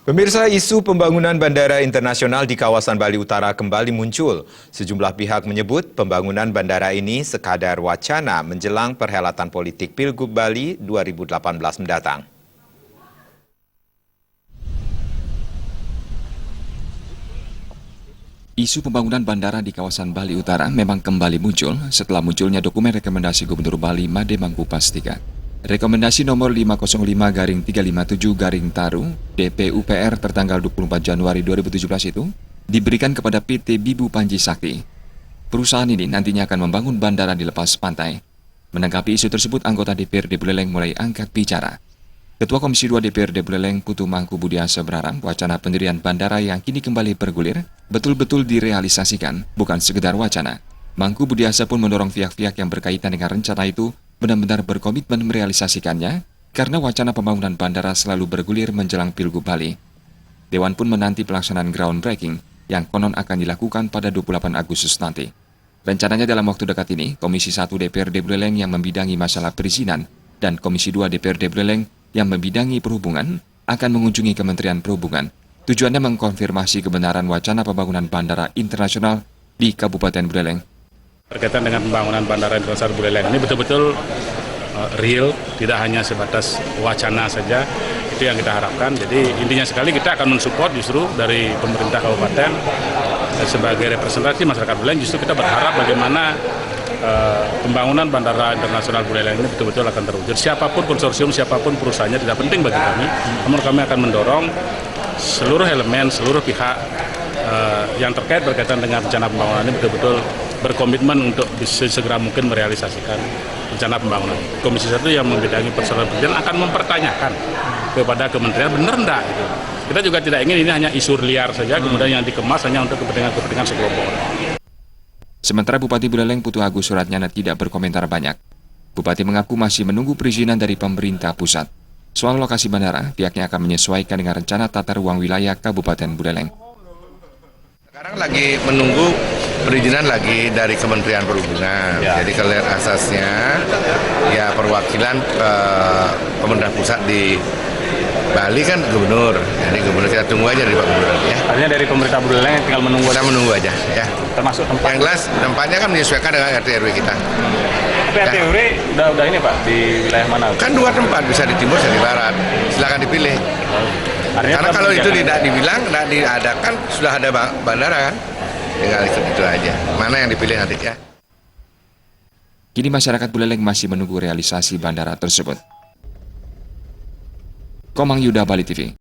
Pemirsa, isu pembangunan bandara internasional di kawasan Bali Utara kembali muncul. Sejumlah pihak menyebut pembangunan bandara ini sekadar wacana menjelang perhelatan politik Pilgub Bali 2018 mendatang. Isu pembangunan bandara di kawasan Bali Utara memang kembali muncul setelah munculnya dokumen rekomendasi Gubernur Bali Made Mangkupastika. Rekomendasi nomor 505-357-Taru DPUPR tertanggal 24 Januari 2017 itu diberikan kepada PT Bibu Panji Sakti. Perusahaan ini nantinya akan membangun bandara di lepas pantai. Menanggapi isu tersebut, anggota DPRD Buleleng mulai angkat bicara. Ketua Komisi 2 DPRD Buleleng Putu Mangku Budiasa berharap wacana pendirian bandara yang kini kembali bergulir betul-betul direalisasikan, bukan sekedar wacana. Mangku Budiasa pun mendorong pihak-pihak yang berkaitan dengan rencana itu benar-benar berkomitmen merealisasikannya karena wacana pembangunan bandara selalu bergulir menjelang Pilgub Bali. Dewan pun menanti pelaksanaan groundbreaking yang konon akan dilakukan pada 28 Agustus nanti. Rencananya dalam waktu dekat ini, Komisi 1 DPRD Buleleng yang membidangi masalah perizinan dan Komisi 2 DPRD Buleleng yang membidangi perhubungan akan mengunjungi Kementerian Perhubungan. Tujuannya mengkonfirmasi kebenaran wacana pembangunan bandara internasional di Kabupaten Buleleng. Berkaitan dengan pembangunan Bandara Internasional Buleleng ini betul-betul real, tidak hanya sebatas wacana saja, itu yang kita harapkan. Jadi intinya sekali kita akan mensupport justru dari pemerintah kabupaten sebagai representasi masyarakat Buleleng, justru kita berharap bagaimana pembangunan Bandara Internasional Buleleng ini betul-betul akan terwujud. Siapapun konsorsium, siapapun perusahaannya tidak penting bagi kami, namun kami akan mendorong seluruh elemen, seluruh pihak yang berkaitan dengan rencana pembangunan ini betul-betul berkomitmen untuk bisa segera mungkin merealisasikan rencana pembangunan. Komisi 1 yang membidangi persoalan perizinan akan mempertanyakan kepada kementerian benar enggak gitu. Kita juga tidak ingin ini hanya isu liar saja, kemudian yang dikemas hanya untuk kepentingan sekelompok orang. Sementara Bupati Buleleng Putu Agus Suratnyana tidak berkomentar banyak. Bupati mengaku masih menunggu perizinan dari pemerintah pusat. Soal lokasi bandara, pihaknya akan menyesuaikan dengan rencana tata ruang wilayah Kabupaten Buleleng. Sekarang lagi menunggu perizinan lagi dari Kementerian Perhubungan. Jadi kalau asasnya ya perwakilan pemerintah pusat di Bali kan gubernur. Jadi gubernur kita tunggu aja dari Pak Gubernur ya. Artinya dari pemerintah Buleleng tinggal menunggu. Kita menunggu aja ya. Termasuk tempat. Yang jelas tempatnya kan menyesuaikan dengan RT RW kita. Tapi RT RW udah ini Pak di wilayah mana? Kan dua tempat, bisa di timur, bisa di barat. Silakan dipilih. Karena kalau itu tidak dibilang, tidak diadakan, sudah ada bandara kan. Tinggal itu aja. Mana yang dipilih nanti ya. Kini masyarakat Buleleng masih menunggu realisasi bandara tersebut. Komang Yuda, Bali TV.